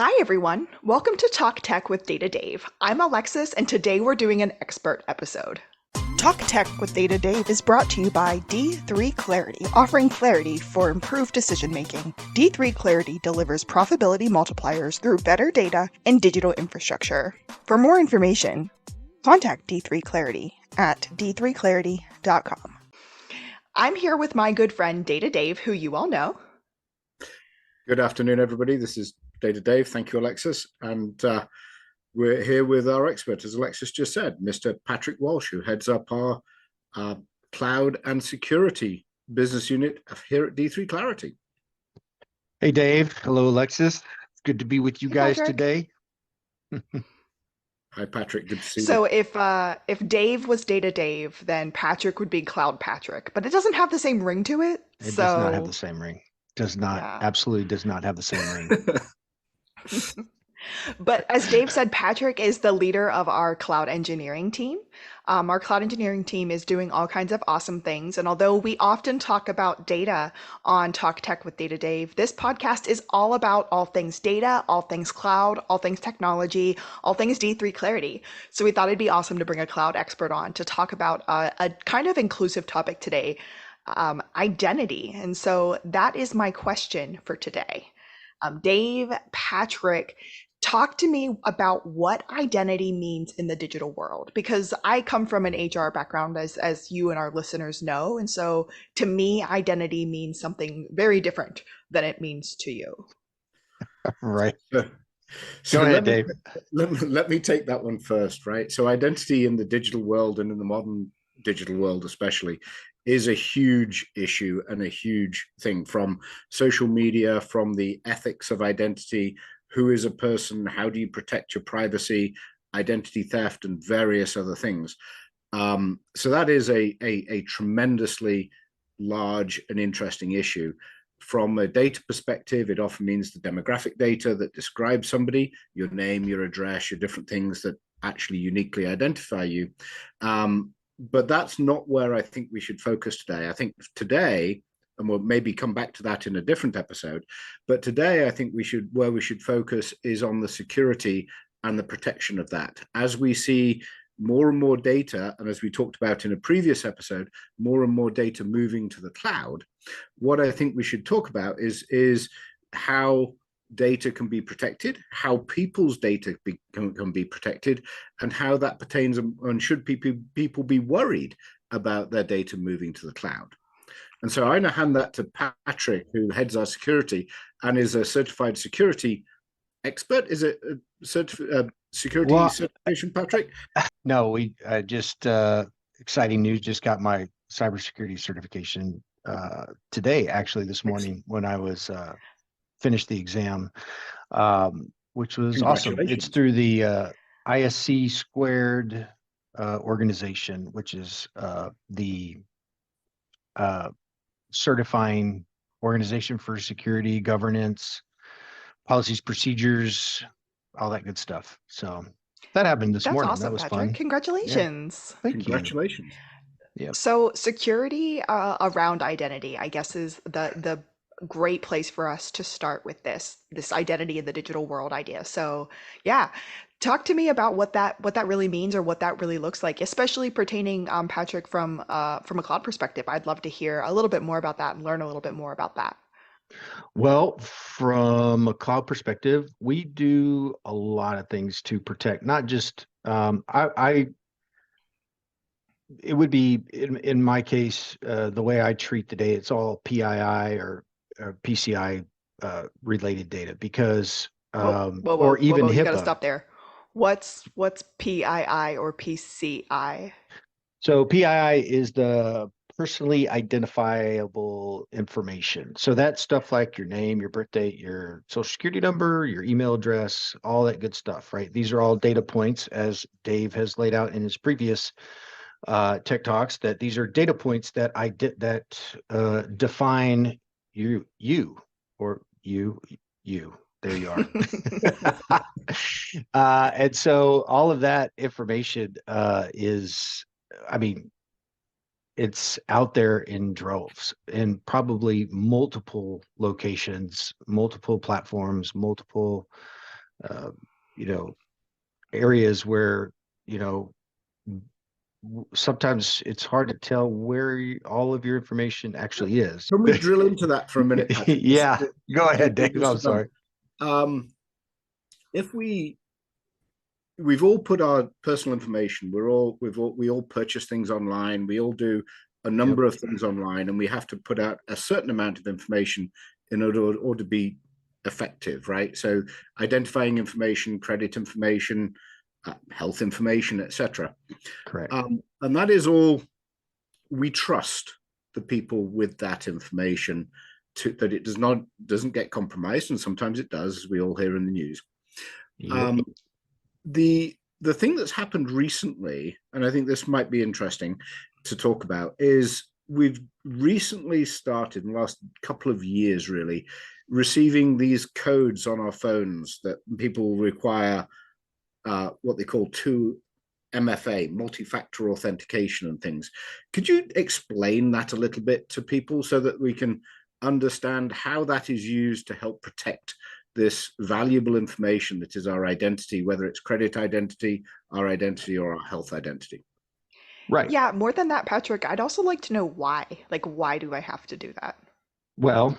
Hi, everyone. Welcome to Talk Tech with Data Dave. I'm Alexis, and today we're doing an expert episode. Talk Tech with Data Dave is brought to you by D3 Clarity, offering clarity for improved decision making. D3 Clarity delivers profitability multipliers through better data and digital infrastructure. For more information, contact D3 Clarity at d3clarity.com. I'm here with my good friend Data Dave, who you all know. Good afternoon, everybody. This is Data Dave. Thank you, Alexis. And we're here with our expert, as Alexis just said, Mr. Patrick Walsh, who heads up our cloud and security business unit here at D3 Clarity. Hey, Dave. Hello, Alexis. It's good to be with you guys Patrick. today. Hi, Patrick. Good to see you. So if Dave was Data Dave, then Patrick would be Cloud Patrick, but it doesn't have the same ring to it. It does not have the same ring. Does not, Yeah. absolutely does not have the same ring. But as Dave said, Patrick is the leader of our cloud engineering team. Our cloud engineering team is doing all kinds of awesome things. And although we often talk about data on Talk Tech with Data Dave, this podcast is all about all things data, all things cloud, all things technology, all things D3 Clarity. So we thought it'd be awesome to bring a cloud expert on to talk about a kind of inclusive topic today, identity. And so that is my question for today. Dave, Patrick, talk to me about what identity means in the digital world, because I come from an HR background, as you and our listeners know. And so to me, identity means something very different than it means to you. Right. So Go ahead, Dave. Let me take that one first, right? So identity in the digital world and in the modern digital world especially is a huge issue and a huge thing, from social media, from the ethics of identity. Who is a person? How do you protect your privacy, identity theft, and various other things? So that is a tremendously large and interesting issue. From a data perspective, it often means the demographic data that describes somebody, your name, your address, your different things that actually uniquely identify you. But that's not where I think we should focus today. I think today, and we'll maybe come back to that in a different episode, but today I think where we should focus is on the security and the protection of that. As we see more and more data, and as we talked about in a previous episode, more and more data moving to the cloud, what I think we should talk about is how data can be protected, how people's data can be protected, and how that pertains, and should people be worried about their data moving to the cloud. And so I'm going to hand that to Patrick, who heads our security and is a certified security expert. Is it a security certification, Patrick? No, we just exciting news. Just got my cybersecurity certification today, actually, this morning when I was finished the exam, which was awesome. It's through the ISC squared organization, which is the certifying organization for security, governance, policies, procedures, all that good stuff. So that happened this morning. Awesome, that was Patrick. fun. Congratulations. Yeah. Congratulations. Yeah. So security around identity, I guess, is the great place for us to start with this identity in the digital world idea. So yeah, talk to me about what that really means, or what that really looks like, especially pertaining, Patrick, from a cloud perspective. I'd love to hear a little bit more about that and learn a little bit more about that. Well, from a cloud perspective, we do a lot of things to protect, not just it would be in my case, the way I treat the data, it's all PII or PCI related data, because or even HIPAA. You got to stop there. What's PII or PCI? So PII is the personally identifiable information. So that's stuff like your name, your birth date, your social security number, your email address, all that good stuff, right? These are all data points, as Dave has laid out in his previous Tech Talks, that these are data points that define you. There you are. And so all of that information is, I mean, it's out there in droves, in probably multiple locations, multiple platforms, multiple uh, you know, areas where, you know, sometimes it's hard to tell where all of your information actually is. Can we drill into that for a minute, Patrick? Yeah, go ahead, Dave. Just I'm sorry. If we've all put our personal information, we all purchase things online, we all do a number of things online, and we have to put out a certain amount of information in order to be effective, right? So identifying information, credit information, health information, etc. Correct. And that is all. We trust the people with that information that it doesn't get compromised, and sometimes it does, as we all hear in the news. Yep. The thing that's happened recently, and I think this might be interesting to talk about, is we've recently started in the last couple of years, really, receiving these codes on our phones that people require what they call 2MFA, multi-factor authentication and things. Could you explain that a little bit to people so that we can understand how that is used to help protect this valuable information that is our identity, whether it's credit identity, our identity, or our health identity? Right. Yeah, more than that, Patrick, I'd also like to know why. Like, why do I have to do that? Well,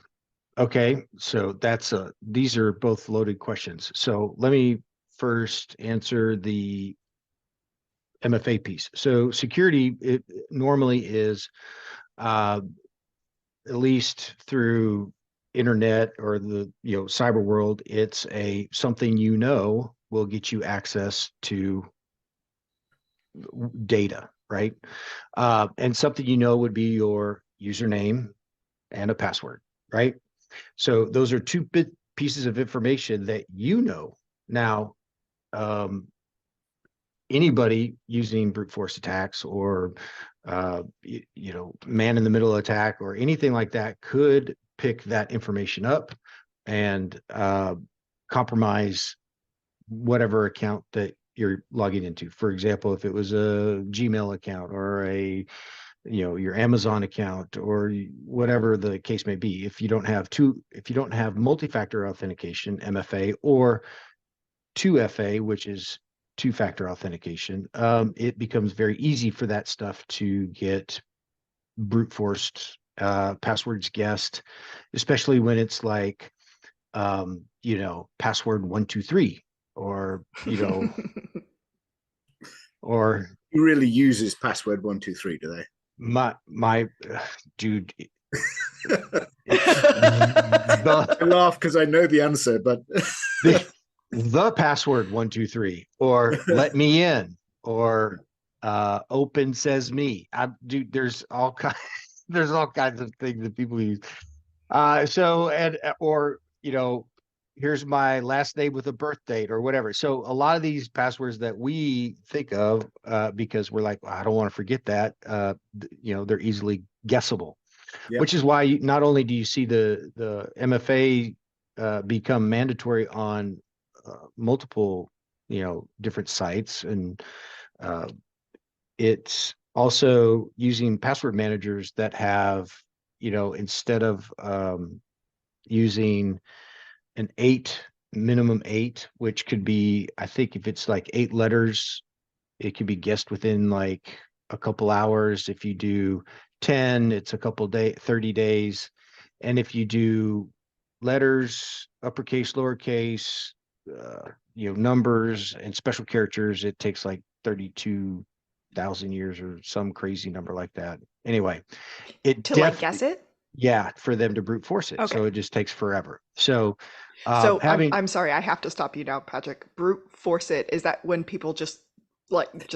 okay. So these are both loaded questions. So let me first answer the MFA piece. So security, it normally is, at least through internet or the cyber world, it's something will get you access to data, right? And something would be your username and a password, right? So those are two pieces of information that now. Anybody using brute force attacks or man in the middle attack or anything like that could pick that information up and compromise whatever account that you're logging into. For example, if it was a Gmail account or your Amazon account or whatever the case may be, if you don't have multi-factor authentication, MFA, or 2FA, which is two-factor authentication, it becomes very easy for that stuff to get brute forced, passwords guessed, especially when it's like, password 123, or, or He really uses password 123, do they? my dude. I laugh because I know the answer, but the password 123, or let me in, or open says me. Dude, there's all kinds of things that people use. Or here's my last name with a birth date or whatever. So a lot of these passwords that we think of, because we're like, well, I don't want to forget that, they're easily guessable. Yep. Which is why not only do you see the MFA become mandatory on multiple different sites, and it's also using password managers that have instead of using an minimum eight, which could be, I think if it's like 8 letters, it could be guessed within like a couple hours. If you do 10, it's a couple 30 days. And if you do letters, uppercase, lowercase, numbers and special characters, it takes like 32,000 years or some crazy number like that. Anyway, guess it? Yeah, for them to brute force it. Okay. So it just takes forever. So I'm sorry, I have to stop you now, Patrick. Brute force it, is that when people just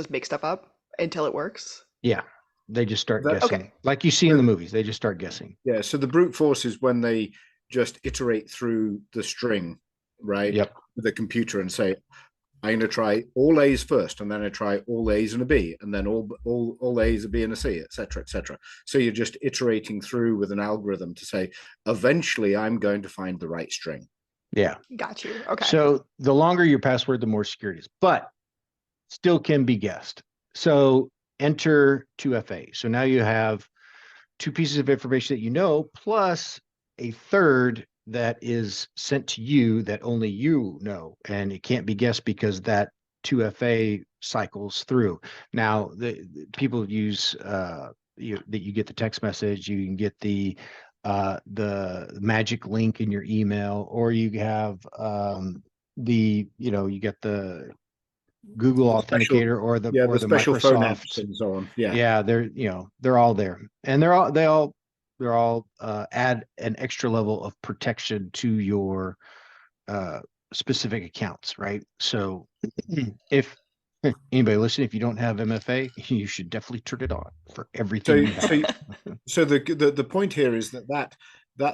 make stuff up until it works? Yeah. They just start guessing. Okay. Like you see in the movies, they just start guessing. Yeah. So the brute force is when they just iterate through the string, right? Yep. With the computer and say, I'm going to try all A's first, and then I try all A's and a B, and then all A's, a B, and a C, etc., etc. So you're just iterating through with an algorithm to say, eventually, I'm going to find the right string. Yeah. Got you. Okay. So the longer your password, the more secure it is, but still can be guessed. So enter 2FA. So now you have two pieces of information that plus a third that is sent to you that only you know, and it can't be guessed because that 2FA cycles through. Now, the people use that you get the text message, you can get the magic link in your email, or you have you get the Google The special, Authenticator or yeah, the the special phone apps Microsoft. and so on. Yeah. Yeah, they're all there, and they're all add an extra level of protection to your uh, specific accounts, right? So if anybody listen, if you don't have MFA, you should definitely turn it on for everything So, you so, have. so the point here is that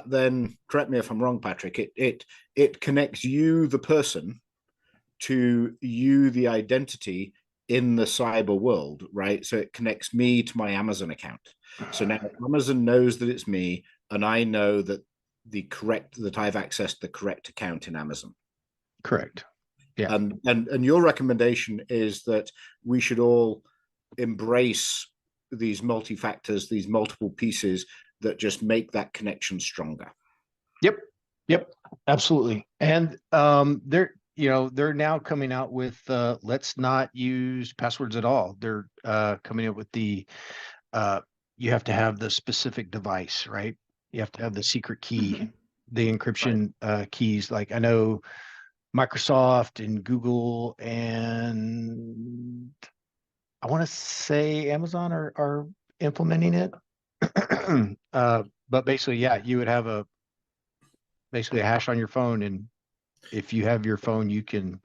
then, correct me if I'm wrong, Patrick. It connects you, the person, to you, the identity in the cyber world, right? So it connects me to my Amazon account. So now Amazon knows that it's me, and I know that I've accessed the correct account in Amazon. Correct. Yeah. And your recommendation is that we should all embrace these multi-factors, these multiple pieces that just make that connection stronger. Yep. Yep. Absolutely. And they're now coming out with let's not use passwords at all. They're coming up with the you have to have the specific device, right? You have to have the secret key, the encryption keys. Like I know Microsoft and Google and I want to say Amazon are implementing it. But basically, yeah, you would have basically a hash on your phone, and if you have your phone, you can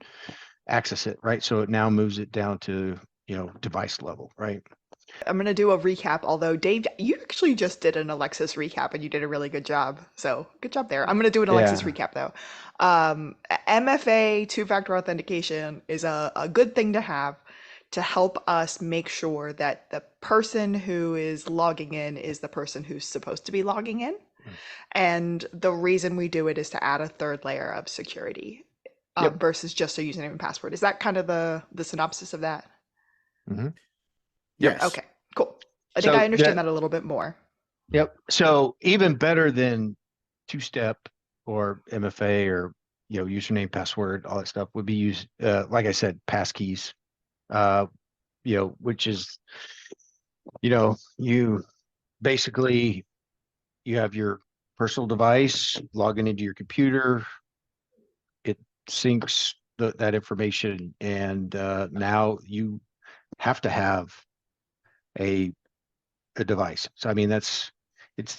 access it, right? So it now moves it down to device level, right? I'm going to do a recap, although Dave, you actually just did an Alexis recap and you did a really good job. So good job there. I'm going to do an Alexis Yeah. recap though. MFA, two-factor authentication, is a good thing to have to help us make sure that the person who is logging in is the person who's supposed to be logging in. And the reason we do it is to add a third layer of security Yep. versus just a username and password. Is that kind of the synopsis of that? Mm-hmm. Yep. Yes. Okay, cool. I think So I understand that a little bit more. yep. So even better than two-step or MFA or username, password, all that stuff would be used. Like I said, passkeys. Uh, which is you basically you have your personal device logging into your computer. It syncs that information, and now you have to have a device. So I mean, it's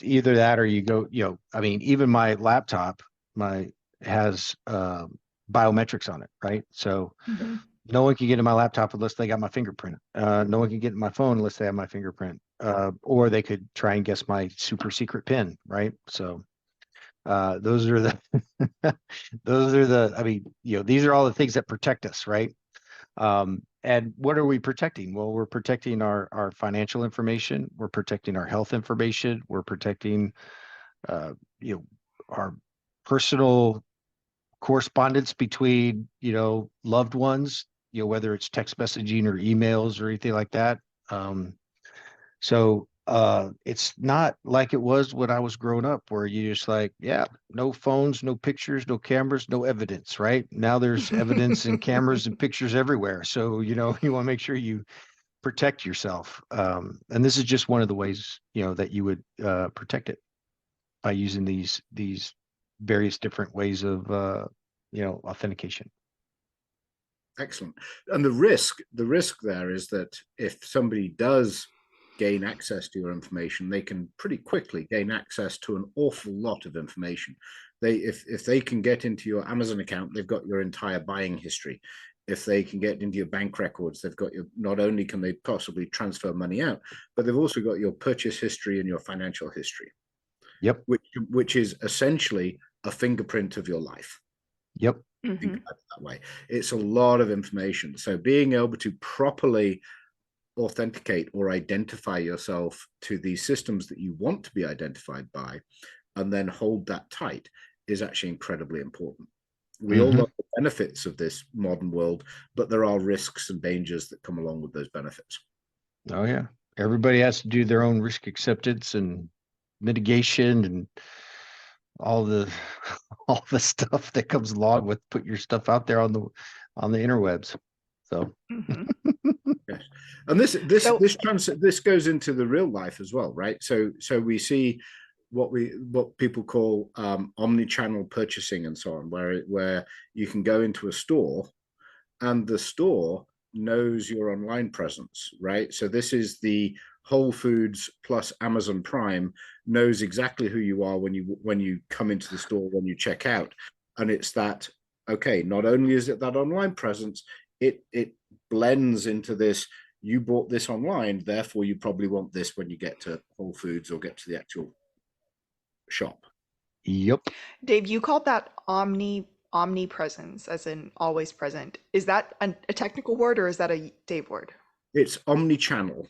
either that or you go. I mean, even my laptop, my has biometrics on it, right? So Hmm. no one can get in my laptop unless they got my fingerprint. No one can get in my phone unless they have my fingerprint. Or they could try and guess my super secret PIN, right? So those are the I mean, these are all the things that protect us, right? And what are we protecting? Well, we're protecting our financial information, we're protecting our health information, we're protecting our personal correspondence between loved ones, whether it's text messaging or emails or anything like that. So it's not like it was when I was growing up where you just like, yeah, no phones, no pictures, no cameras, no evidence, right? Now there's evidence and cameras and pictures everywhere. So you want to make sure you protect yourself. And this is just one of the ways that you would protect it by using these various different ways of authentication. Excellent. And the risk there is that if somebody does gain access to your information, they can pretty quickly gain access to an awful lot of information. If they can get into your Amazon account, they've got your entire buying history. If they can get into your bank records, they've got your, not only can they possibly transfer money out, but they've also got your purchase history and your financial history. Yep. Which is essentially a fingerprint of your life. Yep. Think about it that way. It's a lot of information. So being able to properly authenticate or identify yourself to these systems that you want to be identified by, and then hold that tight, is actually incredibly important. We all love the benefits of this modern world, but there are risks and dangers that come along with those benefits. Oh yeah. Everybody has to do their own risk acceptance and mitigation and all the all the stuff that comes along with put your stuff out there on the interwebs. So Mhm. Yes. And So, this goes into the real life as well, right? So we see what people call omni-channel purchasing and so on, where you can go into a store and the store knows your online presence, right? So this is the Whole Foods plus Amazon Prime knows exactly who you are when you come into the store, when you check out. And it's that, okay, not only is it that online presence, it blends into this, you bought this online, therefore you probably want this when you get to Whole Foods or get to the actual shop. yep. Dave, you called that omnipresence, as in always present. Is that a technical word or is that a Dave word? It's omni-channel,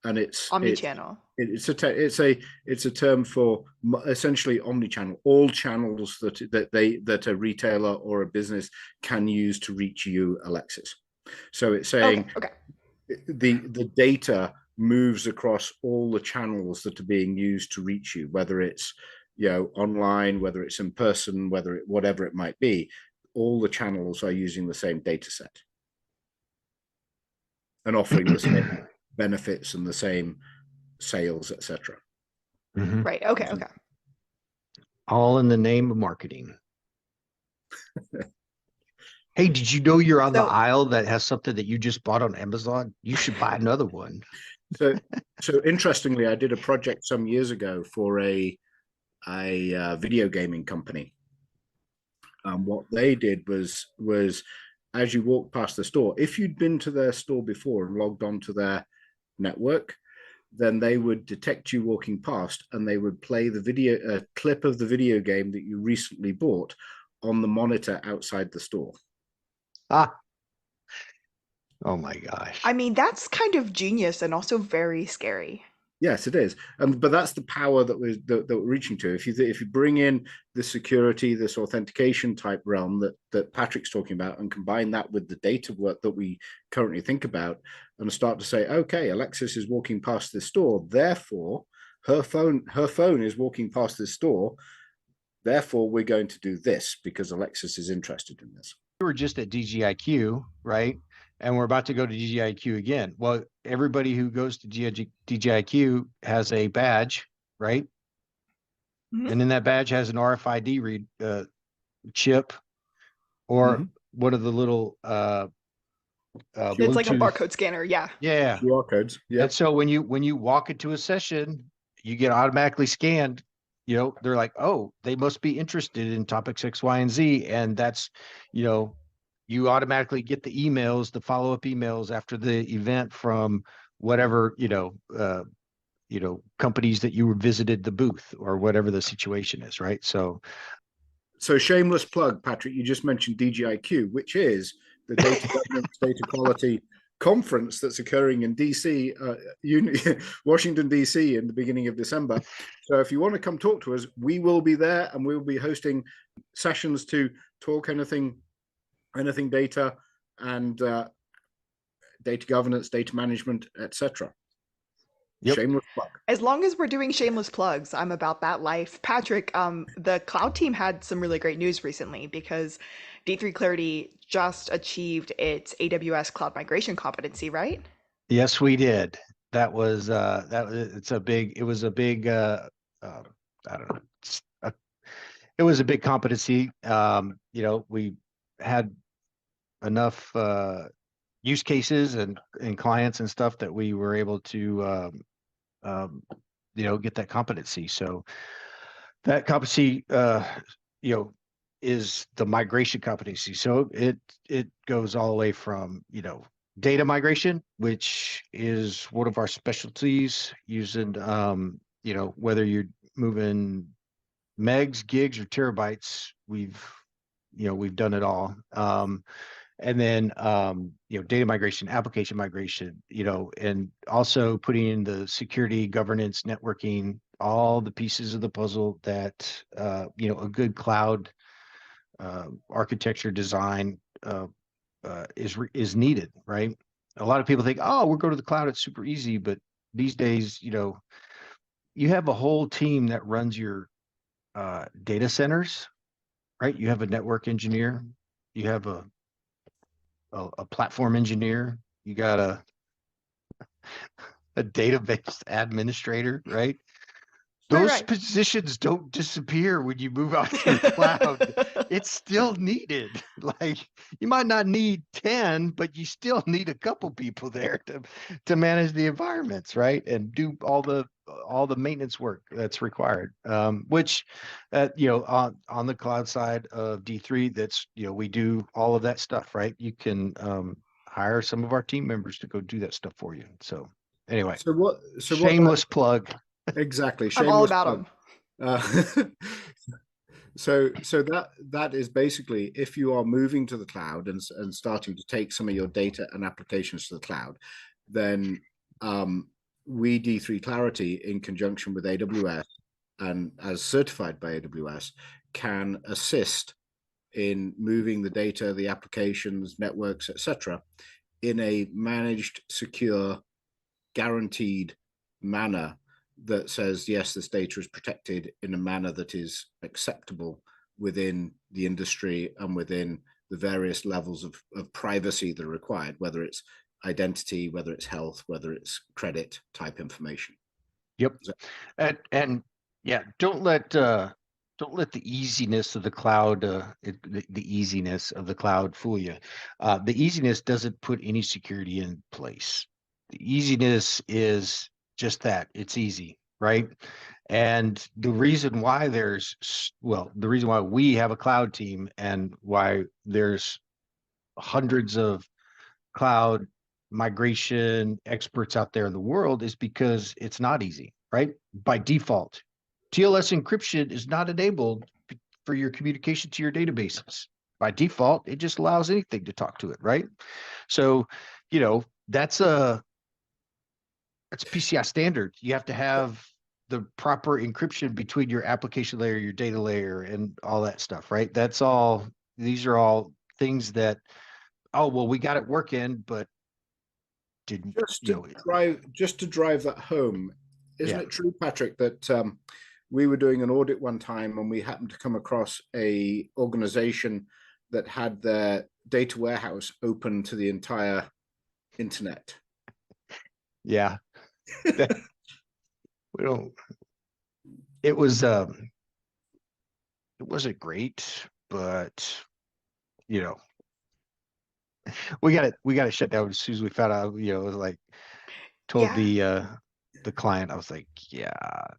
and Omnichannel. it's a term for essentially omni-channel, all channels that a retailer or a business can use to reach you, Alexis. So it's Okay, saying okay. the data moves across all the channels that are being used to reach you, whether it's online, whether it's in person, whatever it might be. All the channels are using the same data set and offering the same benefits and the same sales, etc. Mhm. Right. Okay, okay. All in the name of marketing. Hey, did you know you're on the So, aisle that has something that you just bought on Amazon? You should buy another one. So, so interestingly, I did a project some years ago for a video gaming company. What they did was as you walk past the store, if you'd been to their store before and logged on to their network, then they would detect you walking past and they would play the video a clip of the video game that you recently bought on the monitor outside the store. Ah, oh my gosh. I mean, that's kind of genius and also very scary. Yes, it is, but that's the power that we're reaching to. If you bring in the security, this authentication type realm that Patrick's talking about, and combine that with the data work that we currently think about, and start to say, okay, Alexis is walking past this store, therefore her phone is walking past this store, therefore we're going to do this because Alexis is interested in this. We were just at DGIQ, right? And we're about to go to DGIQ again. Well, everybody who goes to DGIQ has a badge, right? Mhm. And then that badge has an RFID chip or Mhm. one of the little It's like a Bluetooth. barcode scanner. Yeah. Yeah. QR codes, And yeah. so when you walk into a session, you get automatically scanned. You know, they're like, oh, they must be interested in topics X, Y, and Z. And that's, you know, you automatically get the emails, the follow-up emails after the event from whatever, companies that you visited the booth or whatever the situation is, right? So shameless plug, Patrick, you just mentioned DGIQ, which is the Data Governance Data Quality Conference that's occurring in DC, Washington, DC in the beginning of December. So if you want to come talk to us, we will be there and we'll be hosting sessions to talk anything data and data governance, data management, etc. yep. Shameless plug. As long as we're doing shameless plugs, I'm about that life. Patrick, the cloud team had some really great news recently because D3 Clarity just achieved its AWS cloud migration competency, right? Yes, we did. It's a big, it was a big, uh, I don't know. It was a big competency. We had enough use cases and clients and stuff that we were able to um, get that competency. So that competency is the migration competency. So it goes all the way from data migration, which is one of our specialties, using whether you're moving megs, gigs, or terabytes, we've done it all. And then data migration, application migration, and also putting in the security, governance, networking, all the pieces of the puzzle that a good cloud architecture design is needed, right? A lot of people think, oh, we'll go to the cloud, it's super easy, but these days, you have a whole team that runs your data centers, right? You have a network engineer, you have a platform engineer, you got a database administrator, right? Those Right, positions don't disappear when you move out to the cloud. right. It's still needed. Like you might not need 10, but you still need a couple people there to manage the environments, right? And do all the maintenance work that's required. Which on the cloud side of D3, that's we do all of that stuff, right? You can hire some of our team members to go do that stuff for you. So anyway, So what that shameless plug. exactly, I'm all shameless about plug. them. Uh, so that is basically, if you are moving to the cloud and starting to take some of your data and applications to the cloud, then we D3 Clarity, in conjunction with AWS and as certified by AWS, can assist in moving the data, the applications, networks, etc., in a managed, secure, guaranteed manner that says, yes, this data is protected in a manner that is acceptable within the industry and within the various levels of privacy that are required, whether it's identity, whether it's health, whether it's credit type information. Yep. And yeah, don't let the easiness of the cloud the easiness of the cloud fool you. The easiness doesn't put any security in place. The easiness is just that, it's easy, right? And the reason why the reason why we have a cloud team and why there's hundreds of cloud migration experts out there in the world is because it's not easy, right? By default, TLS encryption is not enabled for your communication to your databases. By default, it just allows anything to talk to it, right? So, that's PCI standard. You have to have the proper encryption between your application layer, your data layer, and all that stuff, right? These are all things that, oh, well, we got it working, but didn't, Just to drive that home, isn't yeah. it true, Patrick, that we were doing an audit one time and we happened to come across a organization that had their data warehouse open to the entire internet? Yeah. We don't, it wasn't great, but we got it shut down as soon as we found out, like told Yeah. the client, I was like, yeah,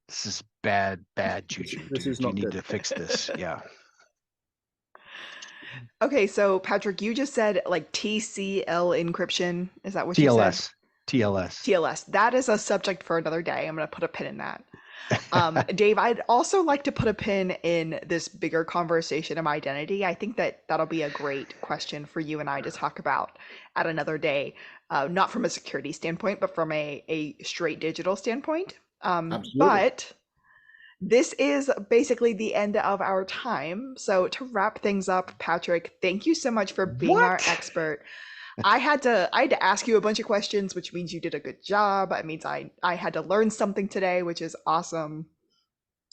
this is bad juju, This is dude. You not need good. to fix this. Yeah. Okay, so Patrick, you just said like TCL encryption. Is that what you said? TLS. TLS. That is a subject for another day. I'm going to put a pin in that. Dave, I'd also like to put a pin in this bigger conversation of identity. I think that'll be a great question for you and I to talk about at another day, not from a security standpoint, but from a straight digital standpoint. Absolutely. But this is basically the end of our time. So to wrap things up, Patrick, thank you so much for being our What? expert. I had to ask you a bunch of questions, which means you did a good job. It means I had to learn something today, which is awesome.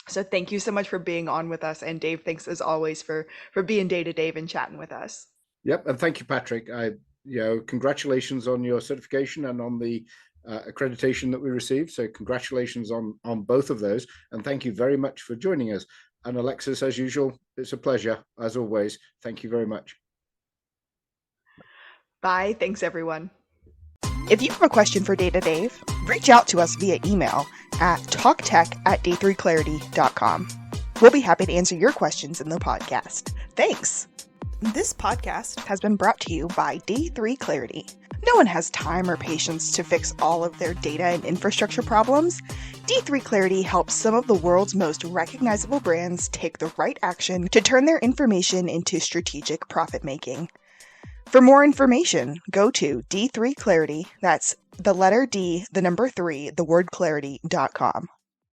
So thank you so much for being on with us. And Dave, thanks as always for being Day to Dave and chatting with us. Yep, and thank you, Patrick. Congratulations on your certification and on the accreditation that we received. So congratulations on both of those, and thank you very much for joining us. And Alexis, as usual, it's a pleasure as always. Thank you very much. Bye. Thanks, everyone. If you have a question for Data Dave, reach out to us via email at talktech@d3clarity.com. We'll be happy to answer your questions in the podcast. Thanks. This podcast has been brought to you by D3 Clarity. No one has time or patience to fix all of their data and infrastructure problems. D3 Clarity helps some of the world's most recognizable brands take the right action to turn their information into strategic profit making. For more information, go to D3 Clarity, that's the letter D, the number 3, the word clarity.com.